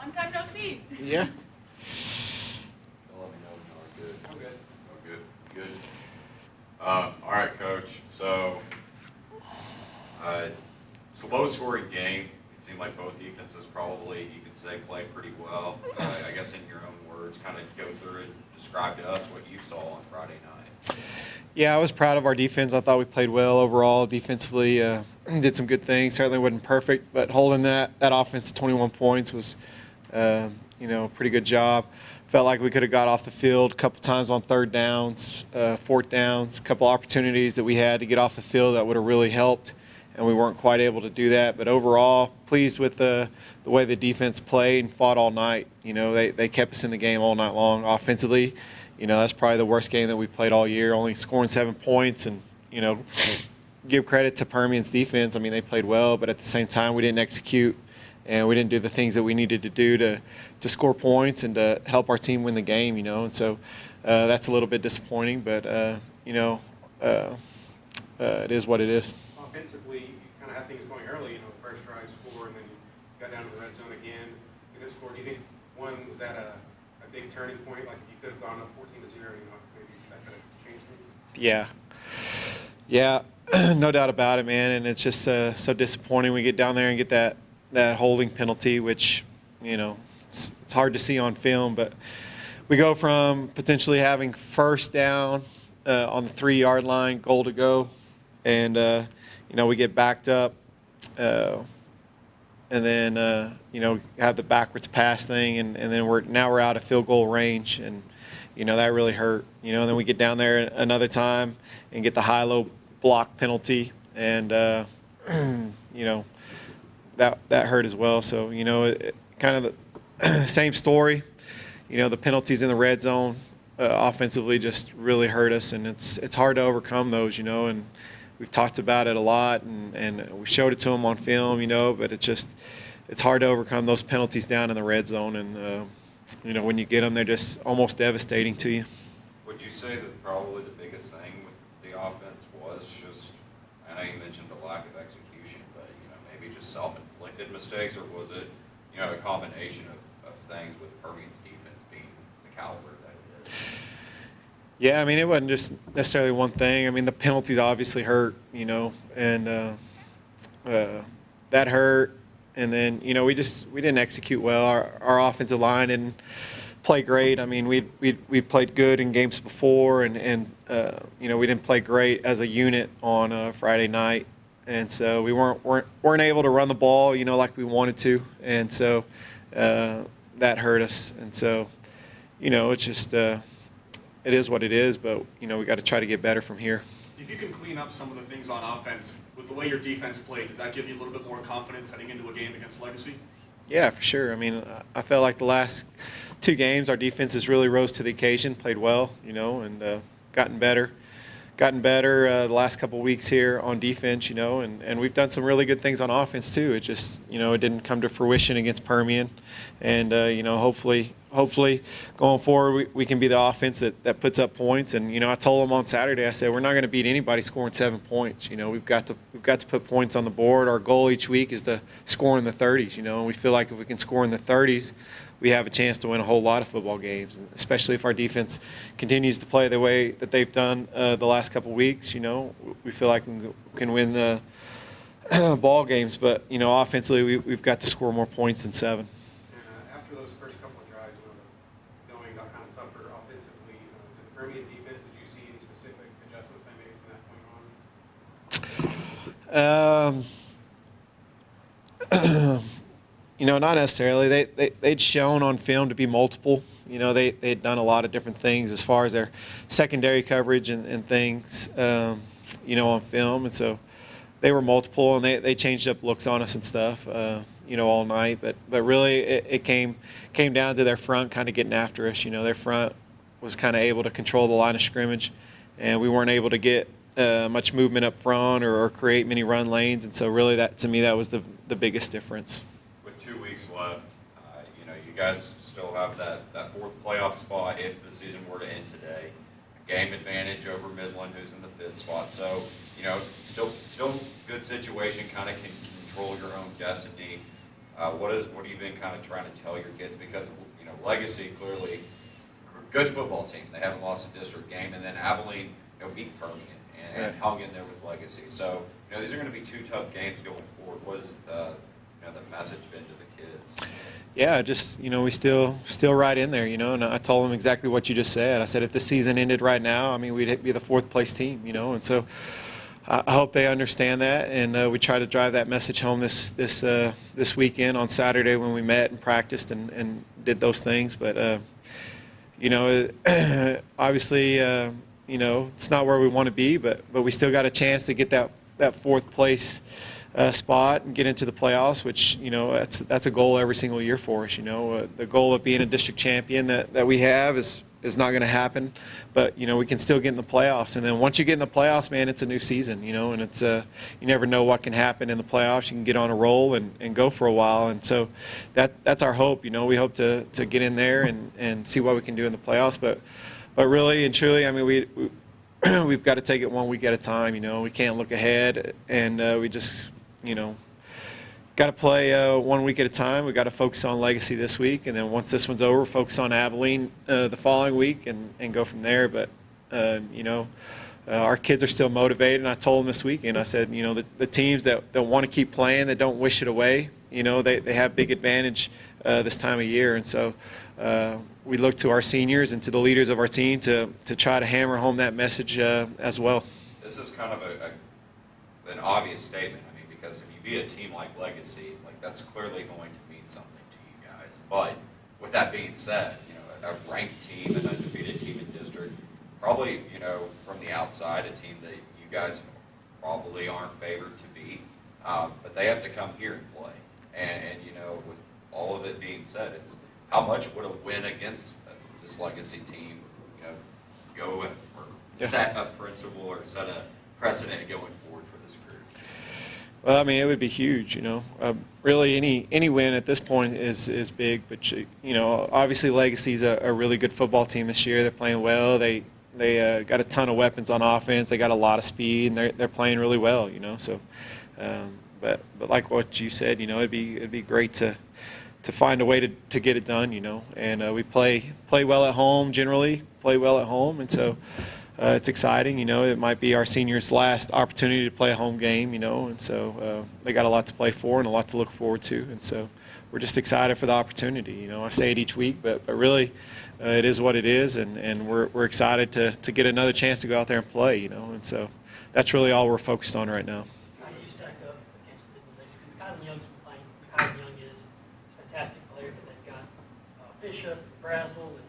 Long time no see. Yeah. They'll let me know when y'all are good. Oh, good. Oh, good. Good. All right, Coach. So, it's a low-scoring game. It seemed like both defenses probably, you could say, played pretty well. I guess in your own words, kind of go through and describe to us what you saw on Friday night. Yeah, I was proud of our defense. I thought we played well overall defensively. Did some good things. Certainly wasn't perfect, but holding that offense to 21 points was, a pretty good job. Felt like we could have got off the field a couple times on third downs, fourth downs, a couple opportunities that we had to get off the field that would have really helped, and we weren't quite able to do that. But overall, pleased with the way the defense played and fought all night. They kept us in the game all night long offensively. That's probably the worst game that we played all year, only scoring 7 points. And, give credit to Permian's defense. I mean, they played well, but at the same time, we didn't execute, and we didn't do the things that we needed to do to score points and to help our team win the game, And so that's a little bit disappointing, but, it is what it is. Offensively, you kind of had things going early, first drive, score, and then you got down to the red zone again. You didn't score. Do you think, one, was that a big turning point? Like, you could have gone up 14-0, maybe that could have changed things? Yeah, no doubt about it, man. And it's just so disappointing. We get down there and get that holding penalty, which, it's hard to see on film. But we go from potentially having first down on the 3-yard line, goal to go, and, we get backed up. And then, have the backwards pass thing, and then we're out of field goal range, and, that really hurt. And then we get down there another time and get the high-low block penalty, and, that hurt as well. So, kind of the same story. The penalties in the red zone offensively just really hurt us, and it's hard to overcome those, and we've talked about it a lot, and we showed it to them on film, but it's hard to overcome those penalties down in the red zone, and, when you get them, they're just almost devastating to you. Would you say that probably the biggest thing with the offense was just, I know you mentioned the lack of execution, but, maybe just self-inflicted mistakes, or was it, a combination of things with Permian's defense being the caliber that it is? Yeah, I mean, it wasn't just necessarily one thing. I mean, the penalties obviously hurt, and that hurt. And then, we didn't execute well. Our offensive line didn't play great. I mean, we played good in games before, and we didn't play great as a unit on Friday night. And so we weren't able to run the ball, like we wanted to. And so that hurt us. And so, it's just it is what it is. But we got to try to get better from here. If you can clean up some of the things on offense with the way your defense played, does that give you a little bit more confidence heading into a game against Legacy? Yeah, for sure. I mean, I felt like the last 2 games our defense has really rose to the occasion, played well, and gotten better the last couple of weeks here on defense, and we've done some really good things on offense too. It just, it didn't come to fruition against Permian, and hopefully going forward we can be the offense that puts up points. And I told them on Saturday, I said we're not going to beat anybody scoring 7 points. We've got to put points on the board. Our goal each week is to score in the 30s. And we feel like if we can score in the 30s, we have a chance to win a whole lot of football games, especially if our defense continues to play the way that they've done the last couple of weeks. We feel like we can win ball games, but offensively we've got to score more points than 7. And after those first couple of drives, knowing got kind of tougher offensively, to the Permian defense, did you see any specific adjustments they made from that point on? Not necessarily. They'd shown on film to be multiple. They'd done a lot of different things as far as their secondary coverage and things, on film. And so they were multiple, and they changed up looks on us and stuff, all night. But really it came down to their front kind of getting after us. Their front was kind of able to control the line of scrimmage, and we weren't able to get much movement up front or create many run lanes. And so really to me, that was the biggest difference. 2 weeks left, you guys still have that 4th playoff spot if the season were to end today. A game advantage over Midland, who's in the 5th spot. So, still good situation, kind of can control your own destiny. What have you been kind of trying to tell your kids? Because, you know, Legacy clearly good football team. They haven't lost a district game, and then Abilene, you know, beat Permian and hung in there with Legacy. So, you know, these are going to be 2 tough games going forward. What has the message been to the kids? Yeah, just, you know, we still right in there, you know, and I told them exactly what you just said. I said if the season ended right now, I mean, we'd be the 4th place team, you know, and so I hope they understand that, and we try to drive that message home this weekend on Saturday when we met and practiced and did those things. But you know, obviously, you know, it's not where we want to be, but we still got a chance to get that 4th place spot and get into the playoffs, which, you know, that's a goal every single year for us. You know, the goal of being a district champion that we have is not going to happen, but, you know, we can still get in the playoffs. And then once you get in the playoffs, man, it's a new season, you know, and it's you never know what can happen in the playoffs. You can get on a roll and go for a while, and so that's our hope. You know, we hope to get in there and see what we can do in the playoffs, but really and truly, I mean, we've got to take it 1 week at a time. You know, we can't look ahead, and we just, you know, got to play 1 week at a time. We got to focus on Legacy this week, and then once this one's over, focus on Abilene the following week and go from there. But you know, our kids are still motivated, and I told them this weekend, I said, you know, the teams that want to keep playing, that don't wish it away, you know, they have big advantage this time of year. And so we look to our seniors and to the leaders of our team to try to hammer home that message as well. This is kind of an obvious statement. I mean, because if you beat a team like Legacy, like, that's clearly going to mean something to you guys. But with that being said, you know, a ranked team, an undefeated team in district, probably, you know, from the outside, a team that you guys probably aren't favored to beat, but they have to come here and play. And you know, with all of it being said, it's how much would a win against this Legacy team, you know, go or set a principle or set a precedent going forward for this group? Well, I mean, it would be huge, you know. Really, any win at this point is big. But, you know, obviously Legacy's a really good football team this year. They're playing well. They got a ton of weapons on offense. They got a lot of speed, and they're playing really well, you know. So, but like what you said, you know, it'd be great to find a way to get it done, you know. And we play well at home, generally play well at home, and so it's exciting, you know. It might be our seniors' last opportunity to play a home game, you know, and so they got a lot to play for and a lot to look forward to, and so we're just excited for the opportunity. You know, I say it each week, but really it is what it is, and we're excited to get another chance to go out there and play, you know, and so that's really all we're focused on right now. How do you stack up against the next? Kylan Young's been playing. Kylan Young is a fantastic player, but they've got Bishop, Braswell, and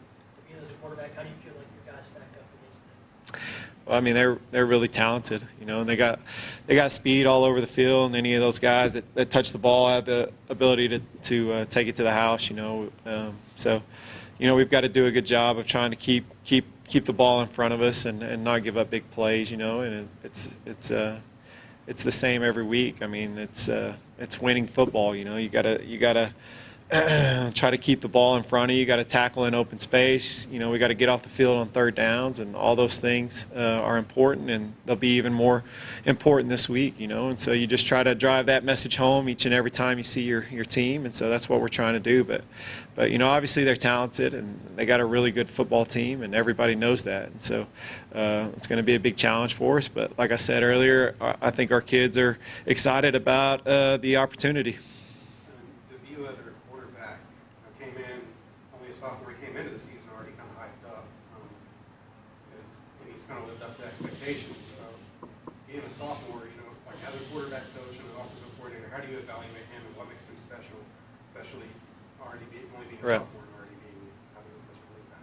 Davila as a quarterback. How do you feel like your guys stack up against them? Well, I mean, they're really talented, you know, and they got speed all over the field, and any of those guys that touch the ball have the ability to take it to the house, you know. So, you know, we've got to do a good job of trying to keep the ball in front of us and not give up big plays, you know. And it's the same every week. I mean, it's winning football, you know. You gotta try to keep the ball in front of you. You got to tackle in open space. You know, we got to get off the field on third downs, and all those things are important, and they'll be even more important this week. You know, and so you just try to drive that message home each and every time you see your team, and so that's what we're trying to do. But you know, obviously they're talented, and they got a really good football team, and everybody knows that. And so it's going to be a big challenge for us. But like I said earlier, I think our kids are excited about the opportunity. Being a sophomore, you know, like as a quarterback coach and an offensive coordinator, how do you evaluate him and what makes him special, especially only being a Right. sophomore and already having a special quarterback?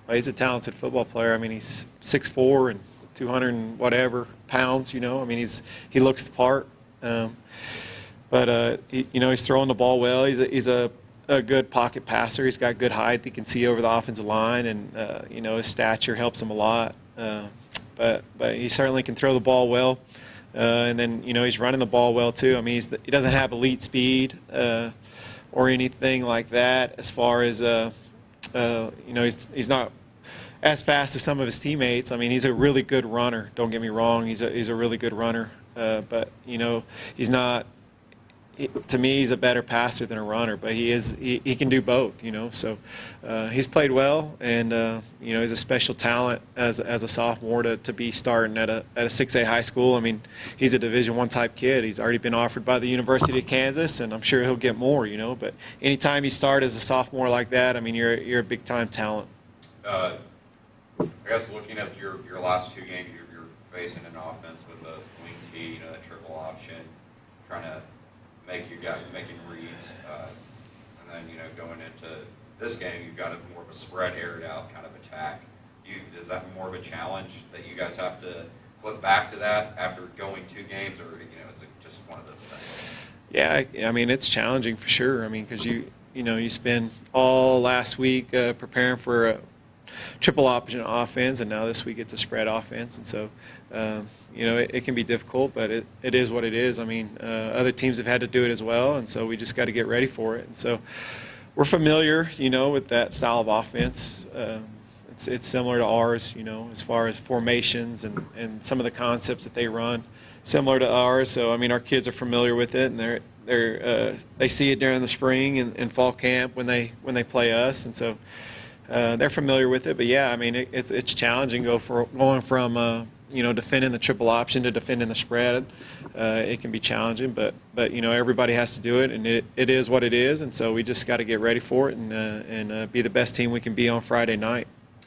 Well, he's a talented football player. I mean, he's 6'4" and 200 and whatever pounds, you know. I mean, he looks the part. But you know, he's throwing the ball well. He's a good pocket passer. He's got good height. He can see over the offensive line, and you know, his stature helps him a lot. But he certainly can throw the ball well, and then, you know, he's running the ball well too. I mean, he doesn't have elite speed or anything like that. As far as you know, he's not as fast as some of his teammates. I mean, he's a really good runner. Don't get me wrong. He's a really good runner, but you know, he's not to me, he's a better passer than a runner, but he can do both, you know. So he's played well, and you know, he's a special talent as a sophomore to be starting at a 6A high school. I mean, he's a Division I type kid. He's already been offered by the University of Kansas, and I'm sure he'll get more, you know. But anytime you start as a sophomore like that, I mean, you're a big time talent. I guess looking at your last two games, you're facing an offense with a wing T, you know, a triple option, trying to make you guys making reads, and then, you know, going into this game, you've got more of a spread, aired out kind of attack. Is that more of a challenge that you guys have to flip back to that after going two games, or, you know, is it just one of those things? Yeah, I mean, it's challenging for sure. I mean, because you know, you spend all last week preparing for a triple option offense, and now this week it's a spread offense, and so you know, it can be difficult, but it is what it is. I mean, other teams have had to do it as well, and so we just got to get ready for it. And so we're familiar, you know, with that style of offense. It's similar to ours, you know, as far as formations and some of the concepts that they run, similar to ours. So I mean, our kids are familiar with it, and they see it during the spring and fall camp when they play us, and so they're familiar with it. But yeah, I mean, it's challenging going from you know, defending the triple option to defending the spread. It can be challenging, but you know, everybody has to do it, and it is what it is, and so we just got to get ready for it and be the best team we can be on Friday night.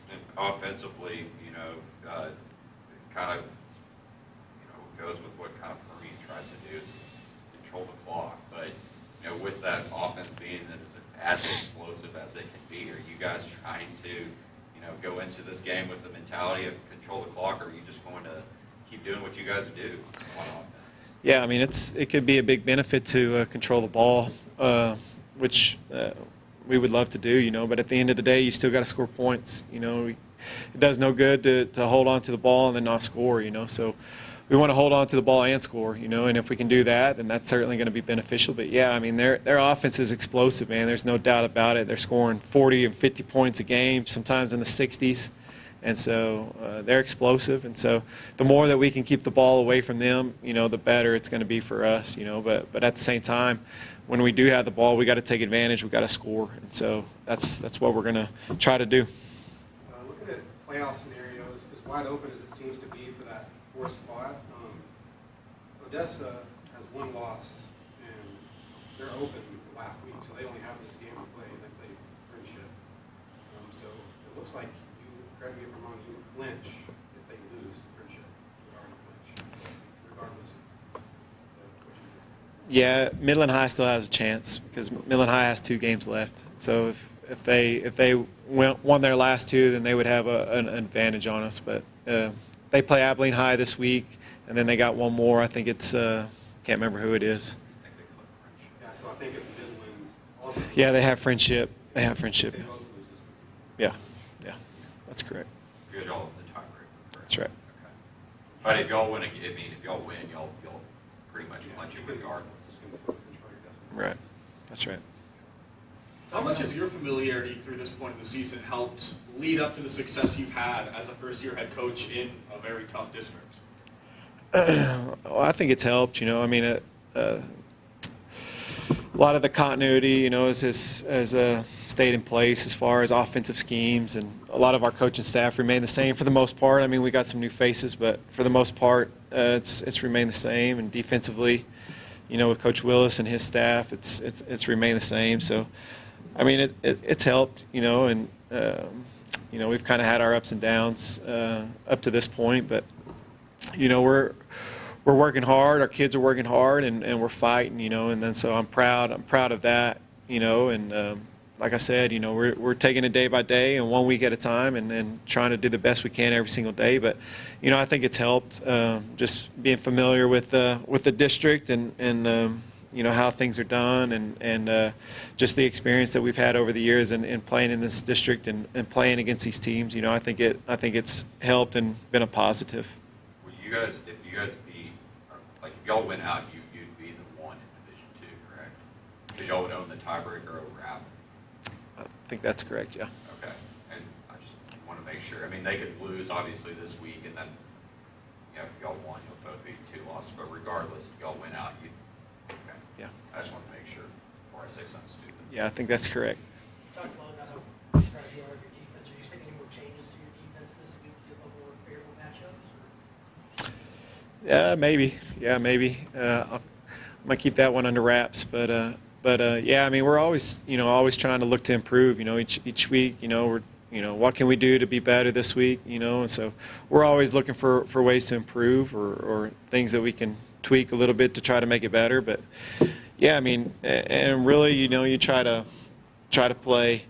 And offensively, you know, kind of, you know, goes with what kind of Perry tries to do is control the clock. But, you know, with that offense being as explosive as it can be, are you guys trying to, you know, go into this game with the mentality of control the clock, or are you just going to keep doing what you guys do on offense? Yeah, I mean, it could be a big benefit to control the ball, which we would love to do, you know. But at the end of the day, you still got to score points. You know, it does no good to hold on to the ball and then not score, you know. So we want to hold on to the ball and score, you know. And if we can do that, then that's certainly going to be beneficial. But yeah, I mean, their offense is explosive, man. There's no doubt about it. They're scoring 40 and 50 points a game, sometimes in the 60s. And so they're explosive, and so the more that we can keep the ball away from them, you know, the better it's going to be for us, you know. But at the same time, when we do have the ball, we got to take advantage. We got to score, and so that's what we're going to try to do. Looking at playoff scenarios, as wide open as it seems to be for that fourth spot, Odessa has one loss, and they're open last week, so they only have this game to play. They play Friendship, so it looks like. Correct me if I'm wrong, you would flinch if they lose to Friendship. You would already flinch, regardless of what you do. Yeah, Midland High still has a chance because Midland High has 2 games left. So if they won their last 2, then they would have an advantage on us. But they play Abilene High this week, and then they got one more. I think it's can't remember who it is. Yeah, so I think if Midland also. Yeah, they have Friendship. They have Friendship. They both lose this week. Yeah. That's correct. Good, y'all the tiebreaker. That's right. Okay. But if y'all win, y'all pretty much punch it regardless. Right. That's right. How much has your familiarity through this point of the season helped lead up to the success you've had as a first-year head coach in a very tough district? Well, I think it's helped. You know, I mean, a lot of the continuity, you know, has stayed in place as far as offensive schemes, and a lot of our coaching staff remain the same for the most part. I mean, we got some new faces, but for the most part, it's remained the same. And defensively, you know, with Coach Willis and his staff, it's remained the same. So, I mean, it's helped, you know, and you know, we've kind of had our ups and downs up to this point, but you know, we're working hard. Our kids are working hard, and we're fighting, you know. And then so I'm proud of that, you know. And like I said, you know, we're taking it day by day and 1 week at a time, and trying to do the best we can every single day. But you know, I think it's helped just being familiar with the district and you know, how things are done, and just the experience that we've had over the years in playing in this district and playing against these teams. You know, I think it's helped and been a positive. Well, if you guys beat, like if y'all went out, you'd be the 1 in Division II, correct? Because y'all would own the tiebreaker over Abilene. I think that's correct. Yeah. Okay, and I just want to make sure. I mean, they could lose obviously this week, and then, you know, if y'all won, you'll both be 2 losses. But regardless, if y'all win out, you. Okay. Yeah. I just want to make sure before I say something stupid. Yeah, I think that's correct. You talked a lot about how described you are of your defense. Are you expecting any more changes to your defense this week to give up more favorable matchups? Or? Yeah, maybe. Yeah, maybe. I'm gonna keep that one under wraps, but yeah, I mean, we're always, always trying to look to improve. Each week, we're, what can we do to be better this week? And so we're always looking for ways to improve or things that we can tweak a little bit to try to make it better. But yeah, I mean, and really, you try to play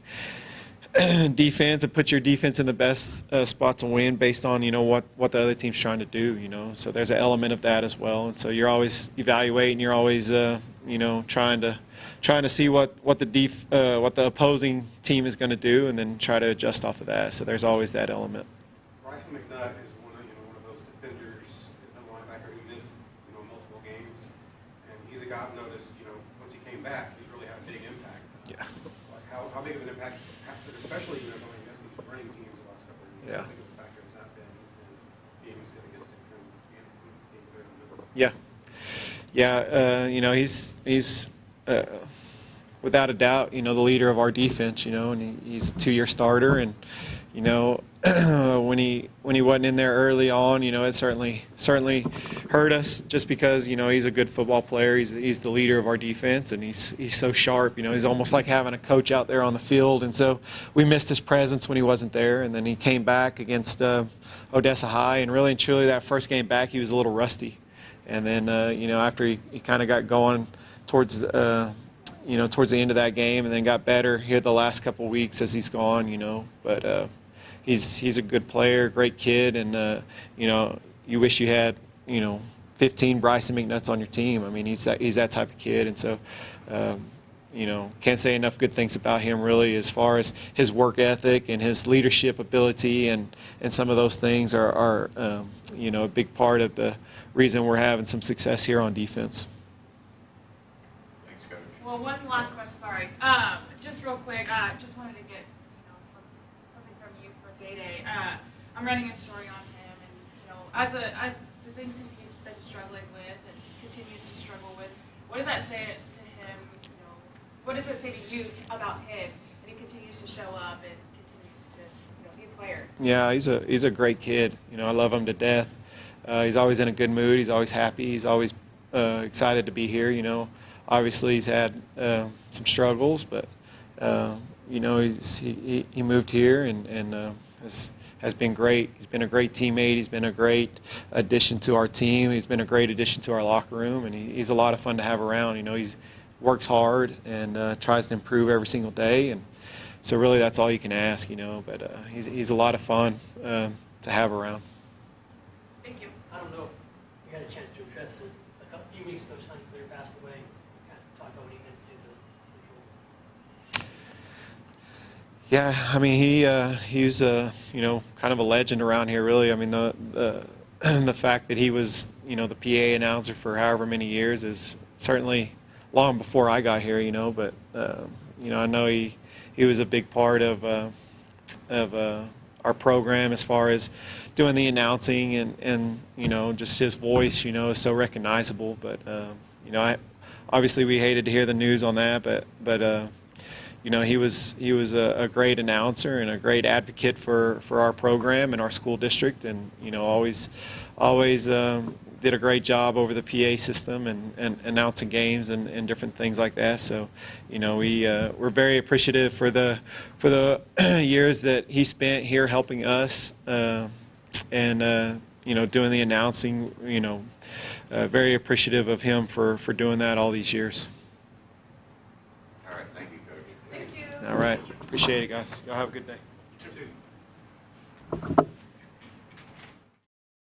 defense and put your defense in the best spot to win based on what the other team's trying to do. So there's an element of that as well, and so you're always evaluating, you're always trying to see what the opposing team is going to do, and then try to adjust off of that. So there's always that element. Bryson McNutt is one of those defenders, the linebacker who missed multiple games, and he's a guy I've noticed. Once he came back, he's really had a big impact. Yeah. Like how big of an impact, especially going against the running teams the last couple of years. Yeah. How big of a factor has that been in being as good against him and being good in the middle? Yeah. He's without a doubt, the leader of our defense, and he's a 2-year starter, and when he wasn't in there early on, it certainly hurt us just because he's a good football player. He's the leader of our defense, and he's so sharp. He's almost like having a coach out there on the field, and so we missed his presence when he wasn't there. And then he came back against Odessa High, and really and truly that first game back he was a little rusty. And then after he kind of got going towards towards the end of that game, and then got better here the last couple of weeks as he's gone. But he's a good player, great kid, and you wish you had 15 Bryson McNutts on your team. I mean, he's that type of kid, and so can't say enough good things about him really, as far as his work ethic and his leadership ability, and some of those things are a big part of the reason we're having some success here on defense. Thanks, Coach. Well, one last question, sorry. Just real quick, just wanted to get something from you for Day. I'm running a story on him, and as the things he's been struggling with and continues to struggle with, what does that say to him? What does it say to you about him that he continues to show up and continues to be a player? Yeah, he's a great kid. I love him to death. He's always in a good mood. He's always happy. He's always excited to be here. Obviously he's had some struggles, but he moved here and has been great. He's been a great teammate. He's been a great addition to our team. He's been a great addition to our locker room, and he's a lot of fun to have around. He works hard and tries to improve every single day, and so really that's all you can ask. But he's a lot of fun to have around. Thank you. I don't know if you had a chance to address it. A few weeks ago, Sonny Clear passed away. Kind of talked about what he meant to the Central. Yeah, I mean he was kind of a legend around here, really. I mean the fact that he was the PA announcer for however many years is certainly long before I got here, but I know he was a big part of our program as far as doing the announcing, and just his voice is so recognizable. But obviously we hated to hear the news on that, but he was a great announcer and a great advocate for our program and our school district, and always did a great job over the PA system and announcing games and different things like that. So we're very appreciative for the years that he spent here helping us and doing the announcing. Very appreciative of him for doing that all these years. All right, thank you, Coach. Thank you. All right, appreciate it, guys. Y'all have a good day. You too.